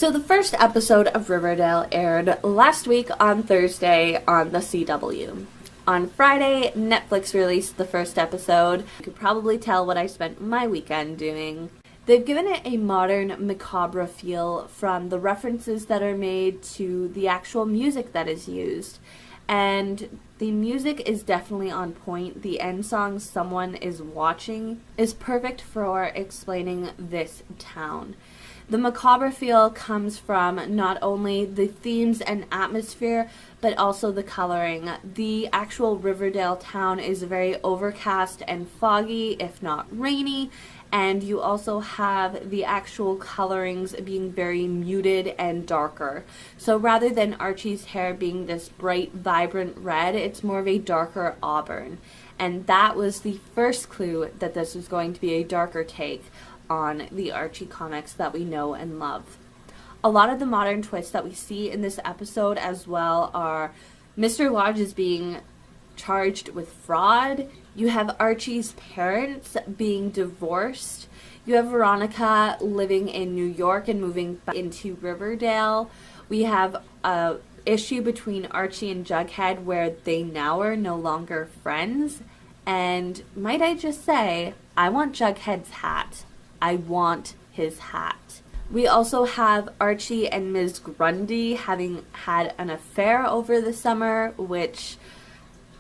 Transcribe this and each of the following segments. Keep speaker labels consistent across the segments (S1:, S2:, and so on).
S1: So the first episode of Riverdale aired last week on Thursday on the CW. On Friday, Netflix released the first episode. You could probably tell what I spent my weekend doing. They've given it a modern, macabre feel from the references that are made to the actual music that is used. And the music is definitely on point. The end song, Someone Is Watching, is perfect for explaining this town. The macabre feel comes from not only the themes and atmosphere, but also the coloring. The actual Riverdale town is very overcast and foggy, if not rainy, and you also have the actual colorings being very muted and darker. So rather than Archie's hair being this bright, vibrant red, it's more of a darker auburn. And that was the first clue that this was going to be a darker take on the Archie comics that we know and love. A lot of the modern twists that we see in this episode as well are Mr. Lodge is being charged with fraud. You have Archie's parents being divorced. You have Veronica living in New York and moving back into Riverdale. We have a issue between Archie and Jughead where they now are no longer friends. And might I just say, I want Jughead's hat. I want his hat. We also have Archie and Ms. Grundy having had an affair over the summer, which,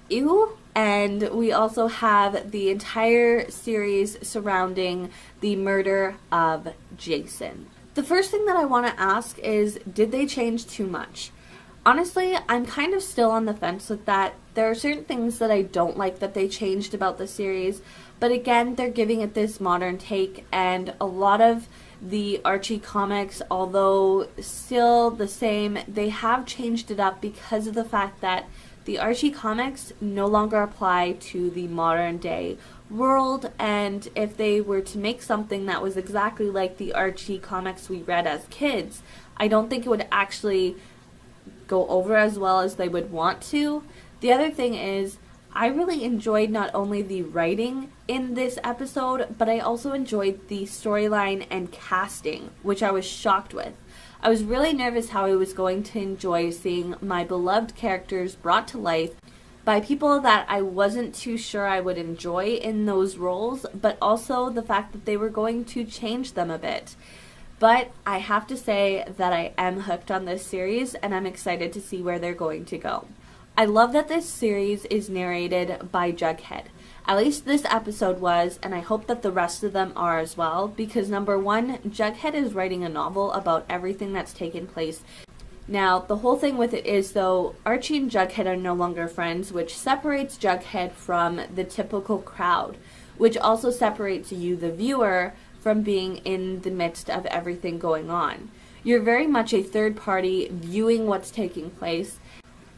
S1: ew. And we also have the entire series surrounding the murder of Jason. The first thing that I want to ask is, did they change too much? Honestly, I'm kind of still on the fence with that. There are certain things that I don't like that they changed about the series, but again, they're giving it this modern take, and a lot of the Archie comics, although still the same, they have changed it up because of the fact that the Archie comics no longer apply to the modern day world, and if they were to make something that was exactly like the Archie comics we read as kids, I don't think it would actually go over as well as they would want to. The other thing is, I really enjoyed not only the writing in this episode, but I also enjoyed the storyline and casting, which I was shocked with. I was really nervous how I was going to enjoy seeing my beloved characters brought to life by people that I wasn't too sure I would enjoy in those roles, but also the fact that they were going to change them a bit. But I have to say that I am hooked on this series, and I'm excited to see where they're going to go. I love that this series is narrated by Jughead. At least this episode was, and I hope that the rest of them are as well, because number one, Jughead is writing a novel about everything that's taken place. Now, the whole thing with it is, though, Archie and Jughead are no longer friends, which separates Jughead from the typical crowd, which also separates you, the viewer, from being in the midst of everything going on. You're very much a third party viewing what's taking place.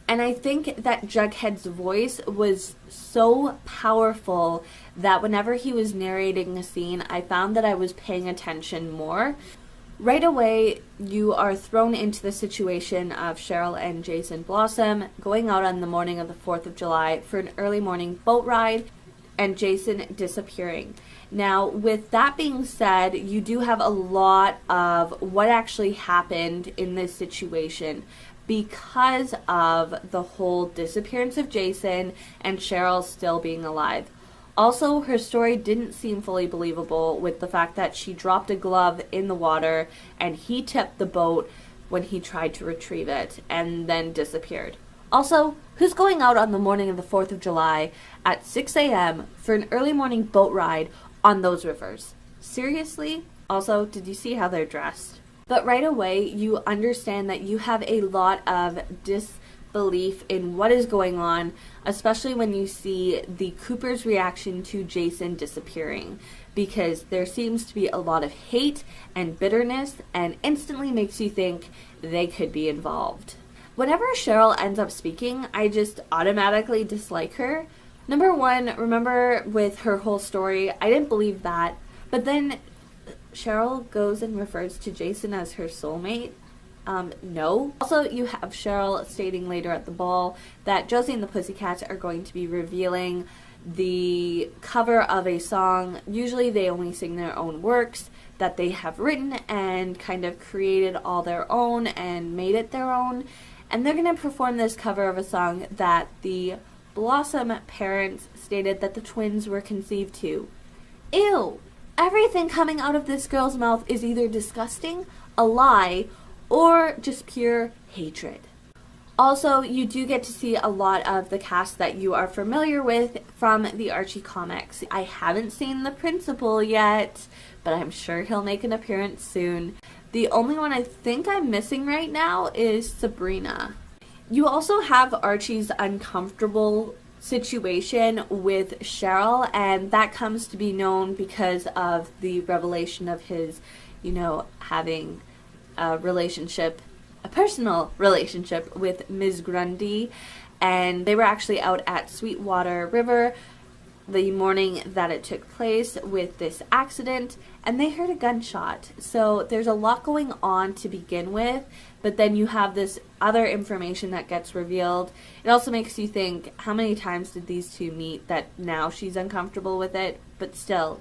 S1: And I think that Jughead's voice was so powerful that whenever he was narrating a scene, I found that I was paying attention more. Right away, you are thrown into the situation of Cheryl and Jason Blossom going out on the morning of the 4th of July for an early morning boat ride, and Jason disappearing. Now, with that being said, you do have a lot of what actually happened in this situation because of the whole disappearance of Jason and Cheryl still being alive. Also, her story didn't seem fully believable with the fact that she dropped a glove in the water and he tipped the boat when he tried to retrieve it and then disappeared. Also, who's going out on the morning of the 4th of July at 6 a.m. for an early morning boat ride on those rivers? Seriously? Also, did you see how they're dressed? But right away, you understand that you have a lot of disbelief in what is going on, especially when you see the Cooper's reaction to Jason disappearing, because there seems to be a lot of hate and bitterness, and instantly makes you think they could be involved. Whenever Cheryl ends up speaking, I just automatically dislike her. Number one, remember with her whole story, I didn't believe that, but then Cheryl goes and refers to Jason as her soulmate. No. Also, you have Cheryl stating later at the ball that Josie and the Pussycats are going to be revealing the cover of a song. Usually they only sing their own works. that they have written and kind of created all their own and made it their own. And they're going to perform this cover of a song that the Blossom parents stated that the twins were conceived to. Ew! Everything coming out of this girl's mouth is either disgusting, a lie, or just pure hatred. Also, you do get to see a lot of the cast that you are familiar with from the Archie comics. I haven't seen the principal yet, but I'm sure he'll make an appearance soon. The only one I think I'm missing right now is Sabrina. You also have Archie's uncomfortable situation with Cheryl, and that comes to be known because of the revelation of his, having a personal relationship with Ms. Grundy, and they were actually out at Sweetwater River the morning that it took place with this accident, and they heard a gunshot. So there's a lot going on to begin with, but then you have this other information that gets revealed. It also makes you think, how many times did these two meet that now she's uncomfortable with it, but still.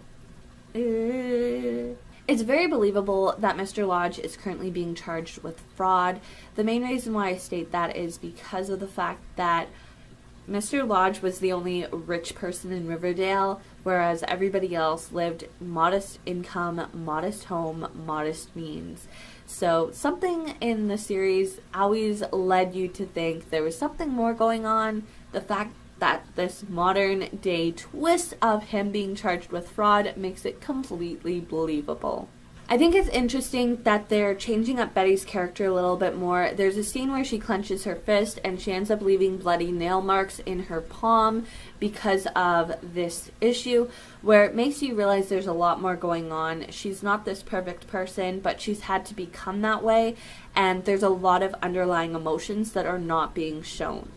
S1: It's very believable that Mr. Lodge is currently being charged with fraud. The main reason why I state that is because of the fact that Mr. Lodge was the only rich person in Riverdale, whereas everybody else lived modest income, modest home, modest means. So something in the series always led you to think there was something more going on. The fact that this modern day twist of him being charged with fraud makes it completely believable. I think it's interesting that they're changing up Betty's character a little bit more. There's a scene where she clenches her fist and she ends up leaving bloody nail marks in her palm because of this issue, where it makes you realize there's a lot more going on. She's not this perfect person, but she's had to become that way, and there's a lot of underlying emotions that are not being shown.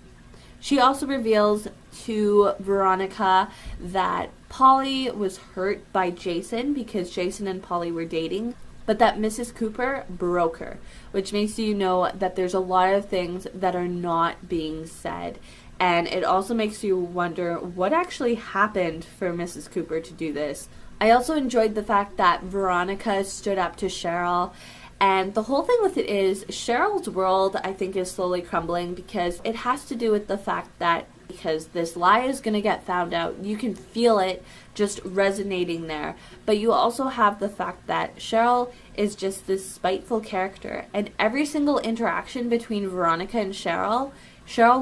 S1: She also reveals to Veronica that Polly was hurt by Jason because Jason and Polly were dating, but that Mrs. Cooper broke her, which makes you know that there's a lot of things that are not being said. And it also makes you wonder what actually happened for Mrs. Cooper to do this. I also enjoyed the fact that Veronica stood up to Cheryl. And the whole thing with it is Cheryl's world, I think, is slowly crumbling because it has to do with the fact that because this lie is going to get found out, you can feel it just resonating there. But you also have the fact that Cheryl is just this spiteful character. And every single interaction between Veronica and Cheryl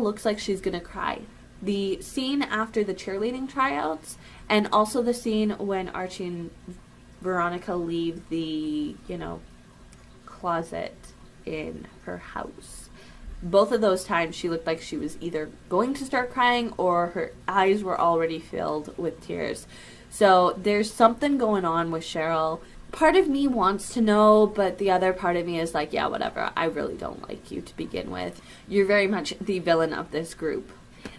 S1: looks like she's going to cry. The scene after the cheerleading tryouts, and also the scene when Archie and Veronica leave the, closet in her house. Both of those times she looked like she was either going to start crying or her eyes were already filled with tears. So there's something going on with Cheryl. Part of me wants to know, but the other part of me is like, yeah, whatever. I really don't like you to begin with. You're very much the villain of this group.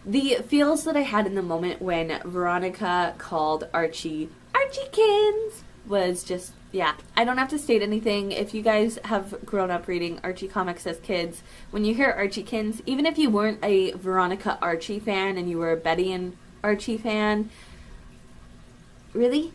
S1: The feels that I had in the moment when Veronica called Archie Archiekins was just, yeah, I don't have to state anything. If you guys have grown up reading Archie comics as kids, when you hear Archiekins, even if you weren't a Veronica Archie fan and you were a Betty and Archie fan, really?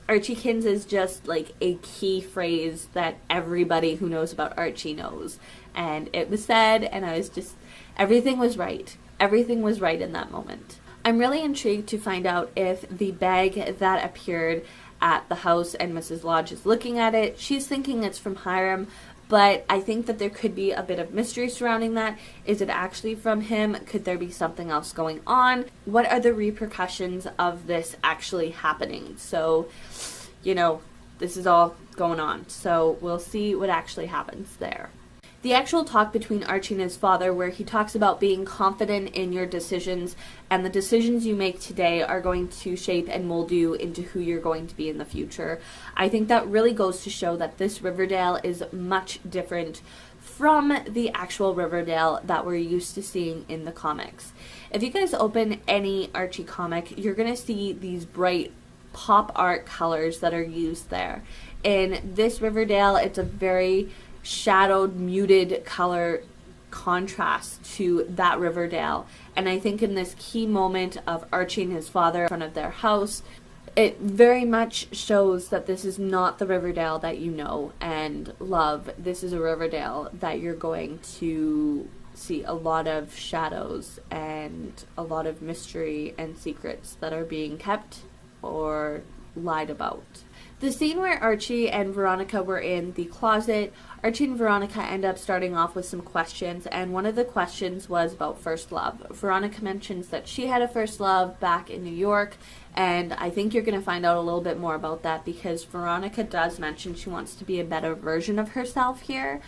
S1: Archiekins is just like a key phrase that everybody who knows about Archie knows. And it was said, and I was just, everything was right. Everything was right in that moment. I'm really intrigued to find out if the bag that appeared at the house and Mrs. Lodge is looking at it, she's thinking it's from Hiram, but I think that there could be a bit of mystery surrounding that. Is it actually from him? Could there be something else going on? What are the repercussions of this actually happening? So, this is all going on. So we'll see what actually happens there. The actual talk between Archie and his father, where he talks about being confident in your decisions, and the decisions you make today are going to shape and mold you into who you're going to be in the future. I think that really goes to show that this Riverdale is much different from the actual Riverdale that we're used to seeing in the comics. If you guys open any Archie comic, you're going to see these bright pop art colors that are used there. In this Riverdale, it's a very shadowed, muted color contrast to that Riverdale. And I think in this key moment of Archie and his father in front of their house, it very much shows that this is not the Riverdale that you know and love. This is a Riverdale that you're going to see a lot of shadows and a lot of mystery and secrets that are being kept or lied about. The scene where Archie and Veronica were in the closet, Archie and Veronica end up starting off with some questions, and one of the questions was about first love. Veronica mentions that she had a first love back in New York, and I think you're going to find out a little bit more about that because Veronica does mention she wants to be a better version of herself here.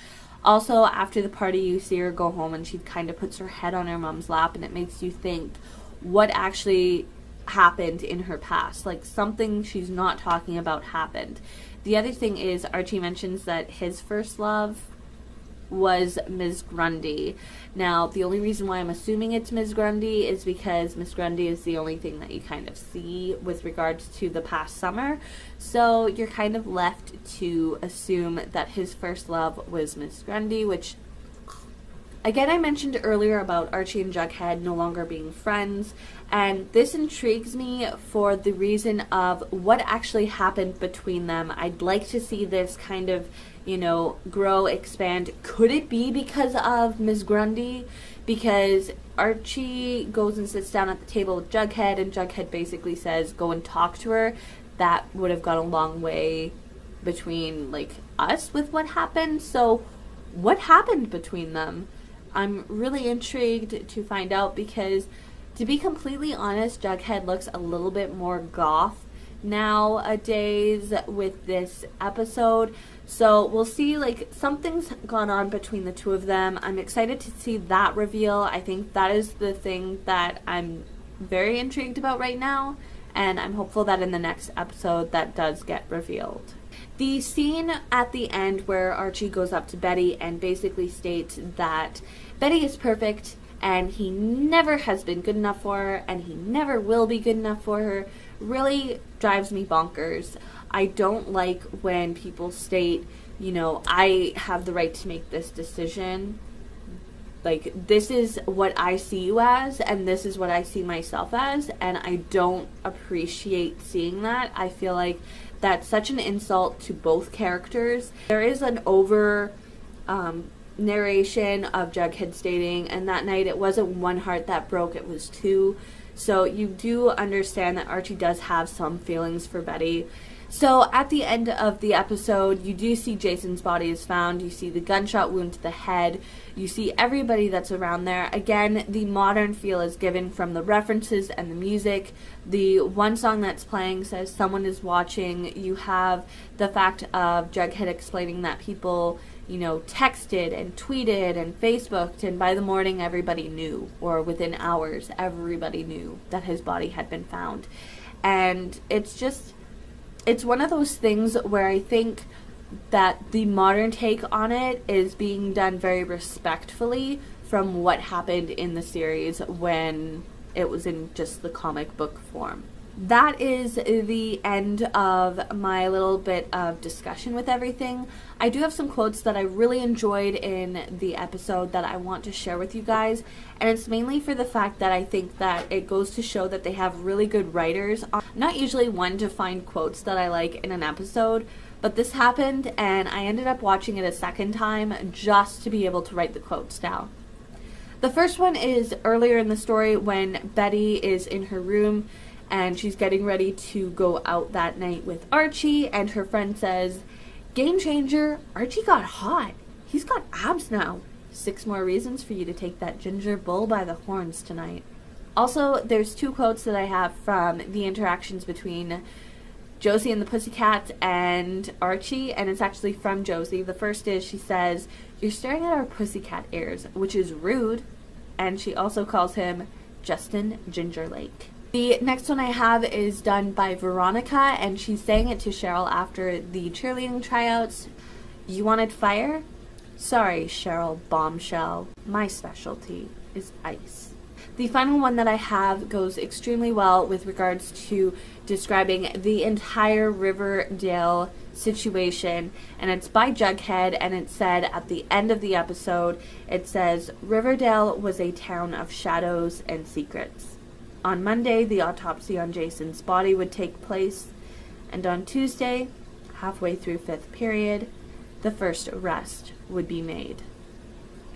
S1: Also, after the party, you see her go home and she kind of puts her head on her mom's lap, and it makes you think what actually happened in her past. Like, something she's not talking about happened. The other thing is Archie mentions that his first love was Ms. Grundy. Now, the only reason why I'm assuming it's Ms. Grundy is because Ms. Grundy is the only thing that you kind of see with regards to the past summer. So you're kind of left to assume that his first love was Ms. Grundy, which, again, I mentioned earlier about Archie and Jughead no longer being friends, and this intrigues me for the reason of what actually happened between them. I'd like to see this kind of, you know, grow, expand. Could it be because of Ms. Grundy? Because Archie goes and sits down at the table with Jughead, and Jughead basically says, go and talk to her. That would have gone a long way between, like, us with what happened. So what happened between them? I'm really intrigued to find out because, to be completely honest, Jughead looks a little bit more goth nowadays with this episode. So we'll see, like, something's gone on between the two of them. I'm excited to see that reveal. I think that is the thing that I'm very intrigued about right now, and I'm hopeful that in the next episode that does get revealed. The scene at the end where Archie goes up to Betty and basically states that Betty is perfect and he never has been good enough for her and he never will be good enough for her really drives me bonkers. I don't like when people state, you know, I have the right to make this decision. Like, this is what I see you as, and this is what I see myself as, and I don't appreciate seeing that. I feel like that's such an insult to both characters. There is an over narration of Jughead stating, and that night it wasn't one heart that broke, it was two. So you do understand that Archie does have some feelings for Betty. So at the end of the episode, you do see Jason's body is found. You see the gunshot wound to the head. You see everybody that's around there. Again, the modern feel is given from the references and the music. The one song that's playing says someone is watching. You have the fact of Jughead explaining that people, you know, texted and tweeted and Facebooked, and by the morning everybody knew, or within hours everybody knew that his body had been found. And it's just, it's one of those things where I think that the modern take on it is being done very respectfully from what happened in the series when it was in just the comic book form. That is the end of my little bit of discussion with everything. I do have some quotes that I really enjoyed in the episode that I want to share with you guys, and it's mainly for the fact that I think that it goes to show that they have really good writers. I'm not usually one to find quotes that I like in an episode, but this happened and I ended up watching it a second time just to be able to write the quotes down. The first one is earlier in the story when Betty is in her room and she's getting ready to go out that night with Archie, and her friend says, "Game changer, Archie got hot. He's got abs now. 6 more reasons for you to take that ginger bull by the horns tonight." Also, there's 2 quotes that I have from the interactions between Josie and the Pussycats and Archie, and it's actually from Josie. The first is, she says, "You're staring at our pussycat ears," which is rude, and she also calls him Justin Gingerlake. The next one I have is done by Veronica, and she's saying it to Cheryl after the cheerleading tryouts. "You wanted fire? Sorry, Cheryl Bombshell. My specialty is ice." The final one that I have goes extremely well with regards to describing the entire Riverdale situation, and it's by Jughead, and it said at the end of the episode, it says, "Riverdale was a town of shadows and secrets." On Monday, the autopsy on Jason's body would take place, and on Tuesday, halfway through 5th period, the first arrest would be made.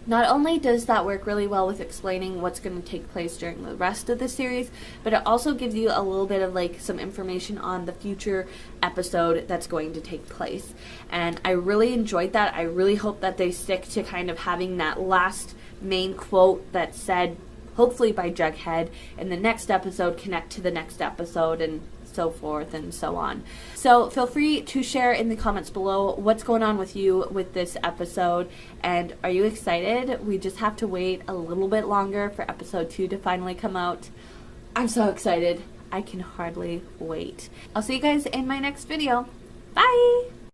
S1: Not only does that work really well with explaining what's going to take place during the rest of the series, but it also gives you a little bit of like some information on the future episode that's going to take place. And I really enjoyed that. I really hope that they stick to kind of having that last main quote that's said, hopefully by Jughead, in the next episode connect to the next episode and so forth and so on. So feel free to share in the comments below what's going on with you with this episode, and are you excited? We just have to wait a little bit longer for episode 2 to finally come out. I'm so excited. I can hardly wait. I'll see you guys in my next video. Bye!